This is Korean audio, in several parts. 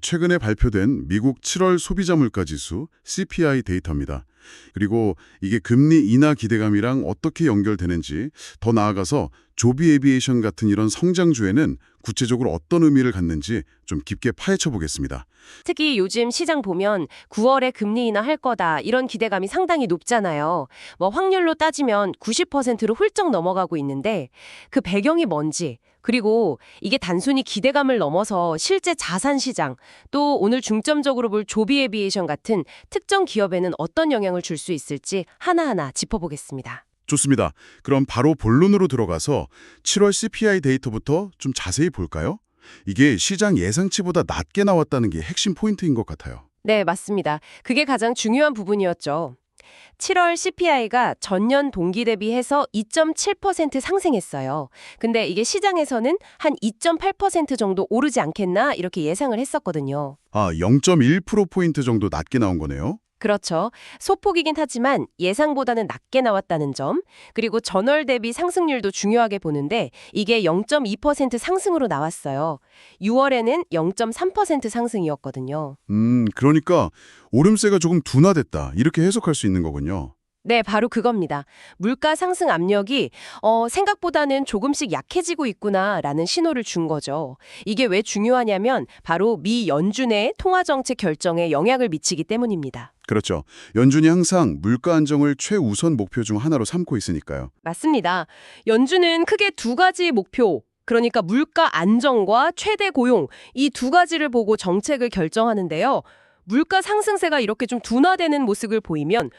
최근에 발표된 미국 7월 소비자 물가 지수 CPI 데이터입니다. 그리고 이게 금리 인하 기대감이랑 어떻게 연결되는지, 더 나아가서 조비 에비에이션 같은 이런 성장주에는 구체적으로 어떤 의미를 갖는지 좀 깊게 파헤쳐 보겠습니다. 특히 요즘 시장 보면 9월에 금리 인하할 거다 이런 기대감이 상당히 높잖아요. 확률로 따지면 90%로 훌쩍 넘어가고 있는데 그 배경이 뭔지, 그리고 이게 단순히 기대감을 넘어서 실제 자산 시장, 또 오늘 중점적으로 볼 조비 에비에이션 같은 특정 기업에는 어떤 영향을 줄 수 있을지 하나하나 짚어보겠습니다. 좋습니다. 그럼 바로 본론으로 들어가서 7월 CPI 데이터부터 좀 자세히 볼까요? 이게 시장 예상치보다 낮게 나왔다는 게 핵심 포인트인 것 같아요. 네, 맞습니다. 그게 가장 중요한 부분이었죠. 7월 CPI가 전년 동기 대비해서 2.7% 상승했어요. 근데 이게 시장에서는 한 2.8% 정도 오르지 않겠나 이렇게 예상을 했었거든요. 아, 0.1%포인트 정도 낮게 나온 거네요. 그렇죠. 소폭이긴 하지만 예상보다는 낮게 나왔다는 점, 그리고 전월 대비 상승률도 중요하게 보는데 이게 0.2% 상승으로 나왔어요. 6월에는 0.3% 상승이었거든요. 그러니까 오름세가 조금 둔화됐다, 이렇게 해석할 수 있는 거군요. 네, 바로 그겁니다. 물가 상승 압력이 생각보다는 조금씩 약해지고 있구나라는 신호를 준 거죠. 이게 왜 중요하냐면 바로 미 연준의 통화정책 결정에 영향을 미치기 때문입니다. 그렇죠. 연준이 항상 물가 안정을 최우선 목표 중 하나로 삼고 있으니까요. 맞습니다. 연준은 크게 두 가지 목표, 그러니까 물가 안정과 최대 고용, 이 두 가지를 보고 정책을 결정하는데요. 물가 상승세가 이렇게 좀 둔화되는 모습을 보이면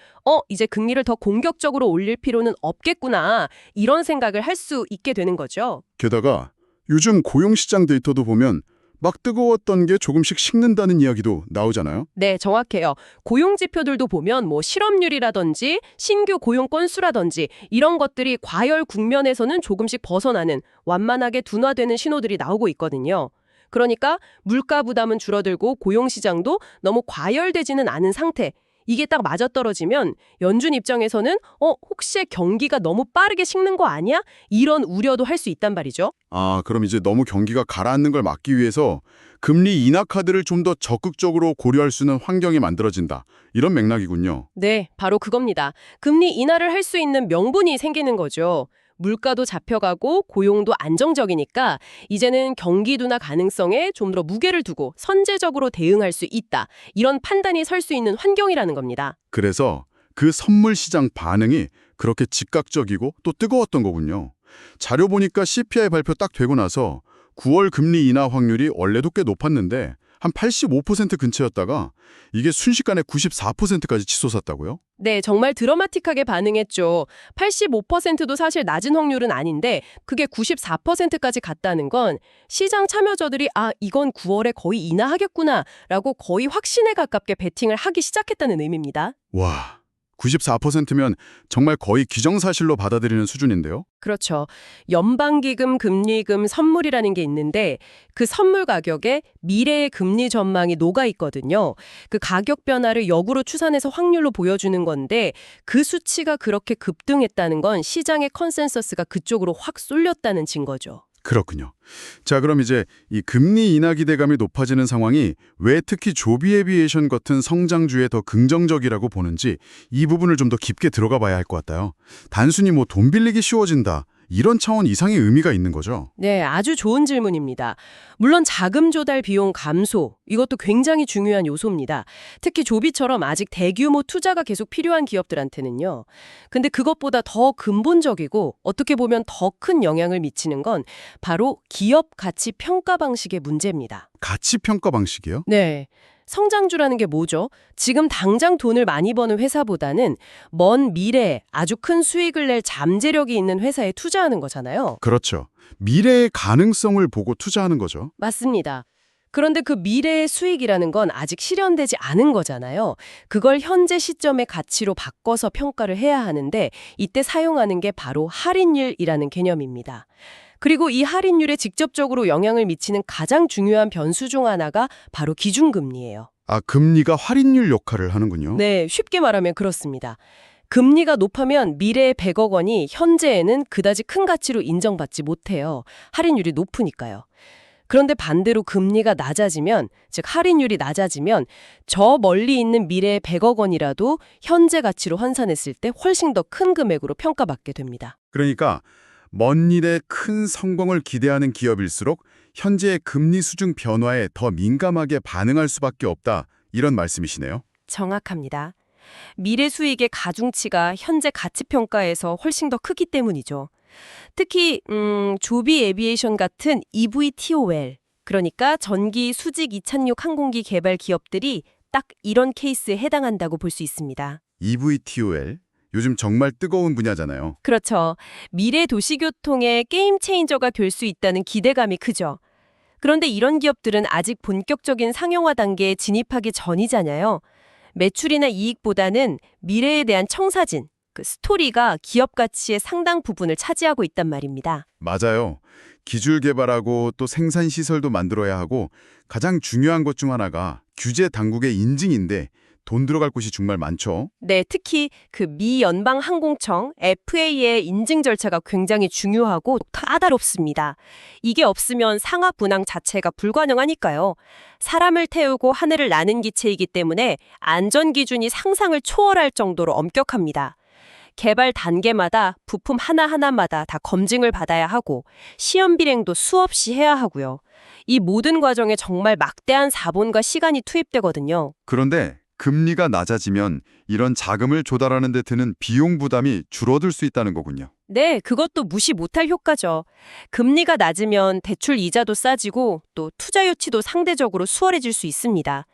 이제 금리를 더 공격적으로 올릴 필요는 없겠구나, 이런 생각을 할 수 있게 되는 거죠. 게다가 요즘 고용시장 데이터도 보면 막 뜨거웠던 게 조금씩 식는다는 이야기도 나오잖아요. 네, 정확해요. 고용 지표들도 보면 실업률이라든지 신규 고용 건수라든지 이런 것들이 과열 국면에서는 조금씩 벗어나는, 완만하게 둔화되는 신호들이 나오고 있거든요. 그러니까 물가 부담은 줄어들고 고용 시장도 너무 과열되지는 않은 상태. 이게 딱 맞아떨어지면 연준 입장에서는 혹시 경기가 너무 빠르게 식는 거 아니야? 이런 우려도 할 수 있단 말이죠. 아, 그럼 이제 너무 경기가 가라앉는 걸 막기 위해서 금리 인하 카드를 좀 더 적극적으로 고려할 수 있는 환경이 만들어진다, 이런 맥락이군요. 네, 바로 그겁니다. 금리 인하를 할 수 있는 명분이 생기는 거죠. 물가도 잡혀가고 고용도 안정적이니까 이제는 경기 둔화 가능성에 좀 더 무게를 두고 선제적으로 대응할 수 있다, 이런 판단이 설 수 있는 환경이라는 겁니다. 그래서 그 선물 시장 반응이 그렇게 즉각적이고 또 뜨거웠던 거군요. 자료 보니까 CPI 발표 딱 되고 나서 9월 금리 인하 확률이 원래도 꽤 높았는데 한 85% 근처였다가 이게 순식간에 94%까지 치솟았다고요? 네, 정말 드라마틱하게 반응했죠. 85%도 사실 낮은 확률은 아닌데 그게 94%까지 갔다는 건 시장 참여자들이 이건 9월에 거의 인하하겠구나라고 거의 확신에 가깝게 베팅을 하기 시작했다는 의미입니다. 와, 94%면 정말 거의 기정사실로 받아들이는 수준인데요? 그렇죠. 연방기금 금리금 선물이라는 게 있는데 그 선물 가격에 미래의 금리 전망이 녹아 있거든요. 그 가격 변화를 역으로 추산해서 확률로 보여주는 건데 그 수치가 그렇게 급등했다는 건 시장의 컨센서스가 그쪽으로 확 쏠렸다는 증거죠. 그렇군요. 자, 그럼 이제 이 금리 인하 기대감이 높아지는 상황이 왜 특히 조비 에비에이션 같은 성장주에 더 긍정적이라고 보는지, 이 부분을 좀 더 깊게 들어가 봐야 할 것 같아요. 단순히 돈 빌리기 쉬워진다, 이런 차원 이상의 의미가 있는 거죠. 네, 아주 좋은 질문입니다. 물론 자금 조달 비용 감소, 이것도 굉장히 중요한 요소입니다. 특히 조비처럼 아직 대규모 투자가 계속 필요한 기업들한테는요. 근데 그것보다 더 근본적이고 어떻게 보면 더 큰 영향을 미치는 건 바로 기업 가치 평가 방식의 문제입니다. 가치 평가 방식이요? 네. 성장주라는 게 뭐죠? 지금 당장 돈을 많이 버는 회사보다는 먼 미래에 아주 큰 수익을 낼 잠재력이 있는 회사에 투자하는 거잖아요. 그렇죠. 미래의 가능성을 보고 투자하는 거죠. 맞습니다. 그런데 그 미래의 수익이라는 건 아직 실현되지 않은 거잖아요. 그걸 현재 시점의 가치로 바꿔서 평가를 해야 하는데 이때 사용하는 게 바로 할인율이라는 개념입니다. 그리고 이 할인율에 직접적으로 영향을 미치는 가장 중요한 변수 중 하나가 바로 기준금리예요. 아, 금리가 할인율 역할을 하는군요. 네, 쉽게 말하면 그렇습니다. 금리가 높으면 미래의 100억 원이 현재에는 그다지 큰 가치로 인정받지 못해요. 할인율이 높으니까요. 그런데 반대로 금리가 낮아지면, 즉 할인율이 낮아지면 저 멀리 있는 미래의 100억 원이라도 현재 가치로 환산했을 때 훨씬 더 큰 금액으로 평가받게 됩니다. 그러니까 먼 미래에 큰 성공을 기대하는 기업일수록 현재의 금리 수준 변화에 더 민감하게 반응할 수밖에 없다. 이런 말씀이시네요. 정확합니다. 미래 수익의 가중치가 현재 가치 평가에서 훨씬 더 크기 때문이죠. 특히 조비 에비에이션 같은 EVTOL, 그러니까 전기 수직 이착륙 항공기 개발 기업들이 딱 이런 케이스에 해당한다고 볼 수 있습니다. EVTOL, 요즘 정말 뜨거운 분야잖아요. 그렇죠. 미래 도시교통의 게임 체인저가 될 수 있다는 기대감이 크죠. 그런데 이런 기업들은 아직 본격적인 상용화 단계에 진입하기 전이잖아요. 매출이나 이익보다는 미래에 대한 청사진, 그 스토리가 기업 가치의 상당 부분을 차지하고 있단 말입니다. 맞아요. 기술 개발하고 또 생산 시설도 만들어야 하고 가장 중요한 것 중 하나가 규제 당국의 인증인데 돈 들어갈 곳이 정말 많죠. 네, 특히 그 미 연방항공청 FAA의 인증 절차가 굉장히 중요하고 까다롭습니다. 이게 없으면 상하 분항 자체가 불가능하니까요. 사람을 태우고 하늘을 나는 기체이기 때문에 안전 기준이 상상을 초월할 정도로 엄격합니다. 개발 단계마다 부품 하나하나마다 다 검증을 받아야 하고 시험 비행도 수없이 해야 하고요. 이 모든 과정에 정말 막대한 자본과 시간이 투입되거든요. 그런데 금리가 낮아지면 이런 자금을 조달하는 데 드는 비용 부담이 줄어들 수 있다는 거군요. 네, 그것도 무시 못할 효과죠. 금리가 낮으면 대출 이자도 싸지고 또 투자 유치도 상대적으로 수월해질 수 있습니다.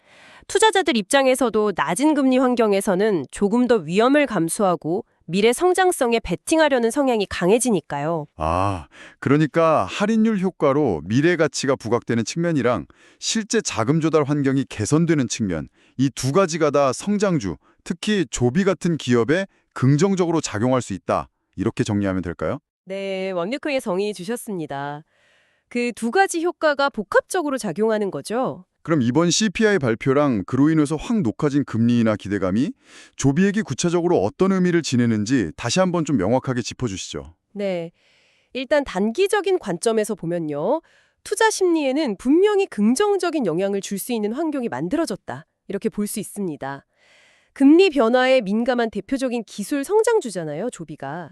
투자자들 입장에서도 낮은 금리 환경에서는 조금 더 위험을 감수하고 미래 성장성에 베팅하려는 성향이 강해지니까요. 아, 그러니까 할인율 효과로 미래 가치가 부각되는 측면이랑 실제 자금 조달 환경이 개선되는 측면, 이 두 가지가 다 성장주, 특히 조비 같은 기업에 긍정적으로 작용할 수 있다. 이렇게 정리하면 될까요? 네, 완벽하게 정의해 주셨습니다. 그 두 가지 효과가 복합적으로 작용하는 거죠. 그럼 이번 CPI 발표랑 그로 인해서 확 높아진 금리나 기대감이 조비에게 구체적으로 어떤 의미를 지니는지 다시 한번 좀 명확하게 짚어주시죠. 네, 일단 단기적인 관점에서 보면요. 투자 심리에는 분명히 긍정적인 영향을 줄 수 있는 환경이 만들어졌다. 이렇게 볼 수 있습니다. 금리 변화에 민감한 대표적인 기술 성장주잖아요, 조비가.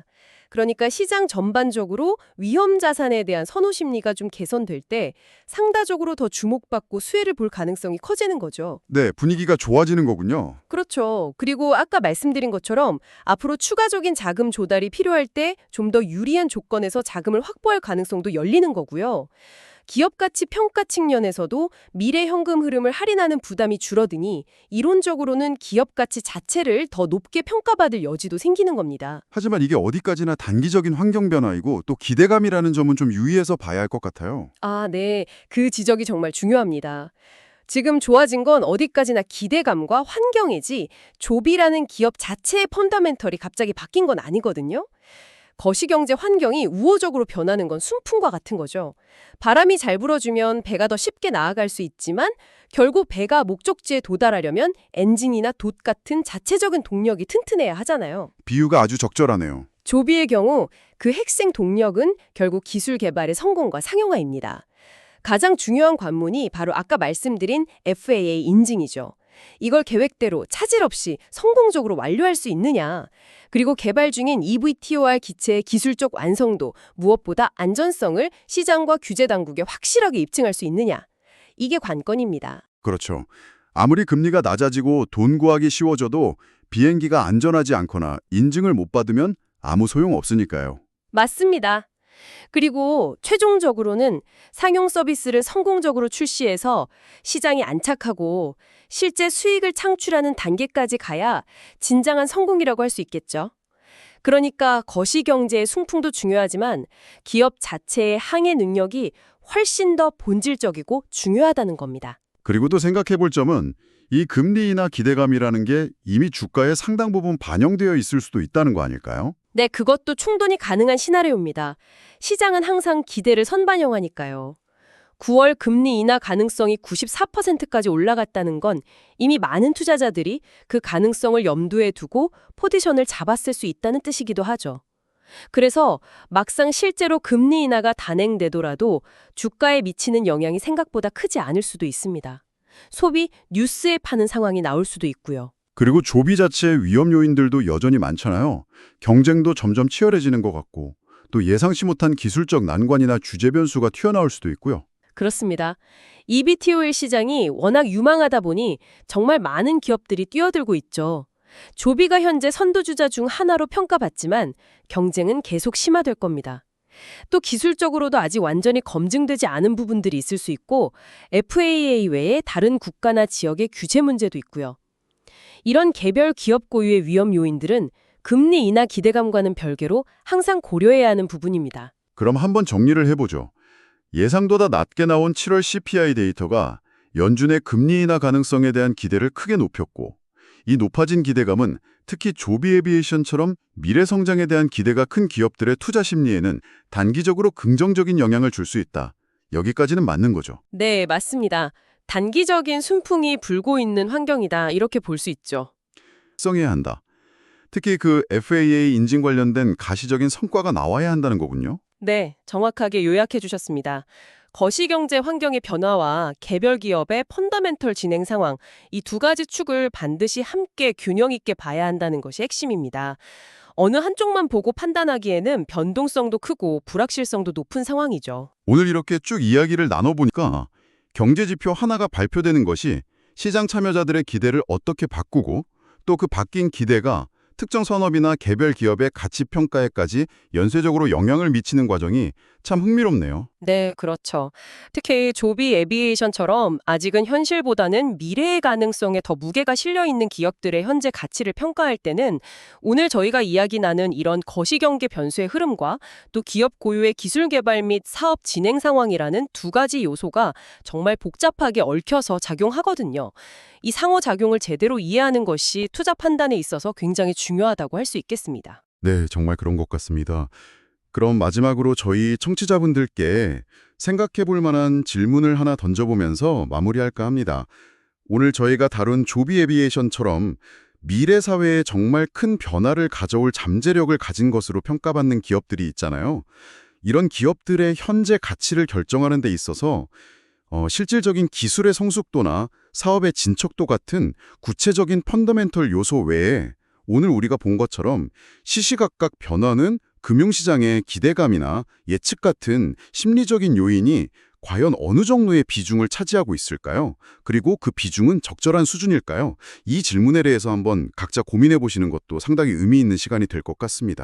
그러니까 시장 전반적으로 위험 자산에 대한 선호 심리가 좀 개선될 때 상대적으로 더 주목받고 수혜를 볼 가능성이 커지는 거죠. 네, 분위기가 좋아지는 거군요. 그렇죠. 그리고 아까 말씀드린 것처럼 앞으로 추가적인 자금 조달이 필요할 때 좀 더 유리한 조건에서 자금을 확보할 가능성도 열리는 거고요. 기업 가치 평가 측면에서도 미래 현금 흐름을 할인하는 부담이 줄어드니 이론적으로는 기업 가치 자체를 더 높게 평가받을 여지도 생기는 겁니다. 하지만 이게 어디까지나 단기적인 환경 변화이고 또 기대감이라는 점은 좀 유의해서 봐야 할 것 같아요. 아, 네. 그 지적이 정말 중요합니다. 지금 좋아진 건 어디까지나 기대감과 환경이지 조비라는 기업 자체의 펀더멘털이 갑자기 바뀐 건 아니거든요. 거시경제 환경이 우호적으로 변하는 건 순풍과 같은 거죠. 바람이 잘 불어주면 배가 더 쉽게 나아갈 수 있지만 결국 배가 목적지에 도달하려면 엔진이나 돛 같은 자체적인 동력이 튼튼해야 하잖아요. 비유가 아주 적절하네요. 조비의 경우 그 핵심 동력은 결국 기술 개발의 성공과 상용화입니다. 가장 중요한 관문이 바로 아까 말씀드린 FAA 인증이죠. 이걸 계획대로 차질 없이 성공적으로 완료할 수 있느냐, 그리고 개발 중인 EVTOL 기체의 기술적 완성도, 무엇보다 안전성을 시장과 규제 당국에 확실하게 입증할 수 있느냐, 이게 관건입니다. 그렇죠. 아무리 금리가 낮아지고 돈 구하기 쉬워져도 비행기가 안전하지 않거나 인증을 못 받으면 아무 소용 없으니까요. 맞습니다. 그리고 최종적으로는 상용 서비스를 성공적으로 출시해서 시장이 안착하고 실제 수익을 창출하는 단계까지 가야 진정한 성공이라고 할 수 있겠죠. 그러니까 거시경제의 순풍도 중요하지만 기업 자체의 항해 능력이 훨씬 더 본질적이고 중요하다는 겁니다. 그리고 또 생각해 볼 점은 이 금리나 기대감이라는 게 이미 주가에 상당 부분 반영되어 있을 수도 있다는 거 아닐까요? 네, 그것도 충분히 가능한 시나리오입니다. 시장은 항상 기대를 선반영하니까요. 9월 금리 인하 가능성이 94%까지 올라갔다는 건 이미 많은 투자자들이 그 가능성을 염두에 두고 포지션을 잡았을 수 있다는 뜻이기도 하죠. 그래서 막상 실제로 금리 인하가 단행되더라도 주가에 미치는 영향이 생각보다 크지 않을 수도 있습니다. 소비 뉴스에 파는 상황이 나올 수도 있고요. 그리고 조비 자체의 위험 요인들도 여전히 많잖아요. 경쟁도 점점 치열해지는 것 같고 또 예상치 못한 기술적 난관이나 규제 변수가 튀어나올 수도 있고요. 그렇습니다. EBTOL 시장이 워낙 유망하다 보니 정말 많은 기업들이 뛰어들고 있죠. 조비가 현재 선두주자 중 하나로 평가받지만 경쟁은 계속 심화될 겁니다. 또 기술적으로도 아직 완전히 검증되지 않은 부분들이 있을 수 있고 FAA 외에 다른 국가나 지역의 규제 문제도 있고요. 이런 개별 기업 고유의 위험 요인들은 금리 인하 기대감과는 별개로 항상 고려해야 하는 부분입니다. 그럼 한번 정리를 해보죠. 예상보다 낮게 나온 7월 CPI 데이터가 연준의 금리 인하 가능성에 대한 기대를 크게 높였고 이 높아진 기대감은 특히 조비 에비에이션처럼 미래 성장에 대한 기대가 큰 기업들의 투자 심리에는 단기적으로 긍정적인 영향을 줄 수 있다. 여기까지는 맞는 거죠. 네, 맞습니다. 단기적인 순풍이 불고 있는 환경이다. 이렇게 볼 수 있죠. 성해야 한다. 특히 그 FAA 인증 관련된 가시적인 성과가 나와야 한다는 거군요. 네, 정확하게 요약해 주셨습니다. 거시경제 환경의 변화와 개별 기업의 펀더멘털 진행 상황, 이 두 가지 축을 반드시 함께 균형 있게 봐야 한다는 것이 핵심입니다. 어느 한쪽만 보고 판단하기에는 변동성도 크고 불확실성도 높은 상황이죠. 오늘 이렇게 쭉 이야기를 나눠보니까 경제지표 하나가 발표되는 것이 시장 참여자들의 기대를 어떻게 바꾸고 또 그 바뀐 기대가 특정 산업이나 개별 기업의 가치 평가에까지 연쇄적으로 영향을 미치는 과정이 참 흥미롭네요. 네, 그렇죠. 특히 조비 에비에이션처럼 아직은 현실보다는 미래의 가능성에 더 무게가 실려 있는 기업들의 현재 가치를 평가할 때는 오늘 저희가 이야기 나눈 이런 거시경제 변수의 흐름과 또 기업 고유의 기술 개발 및 사업 진행 상황이라는 두 가지 요소가 정말 복잡하게 얽혀서 작용하거든요. 이 상호작용을 제대로 이해하는 것이 투자 판단에 있어서 굉장히 중요하다고 할 수 있겠습니다. 네, 정말 그런 것 같습니다. 그럼 마지막으로 저희 청취자분들께 생각해 볼 만한 질문을 하나 던져보면서 마무리할까 합니다. 오늘 저희가 다룬 조비 에비에이션처럼 미래 사회에 정말 큰 변화를 가져올 잠재력을 가진 것으로 평가받는 기업들이 있잖아요. 이런 기업들의 현재 가치를 결정하는 데 있어서 실질적인 기술의 성숙도나 사업의 진척도 같은 구체적인 펀더멘털 요소 외에 오늘 우리가 본 것처럼 시시각각 변화는 금융시장의 기대감이나 예측 같은 심리적인 요인이 과연 어느 정도의 비중을 차지하고 있을까요? 그리고 그 비중은 적절한 수준일까요? 이 질문에 대해서 한번 각자 고민해 보시는 것도 상당히 의미 있는 시간이 될 것 같습니다.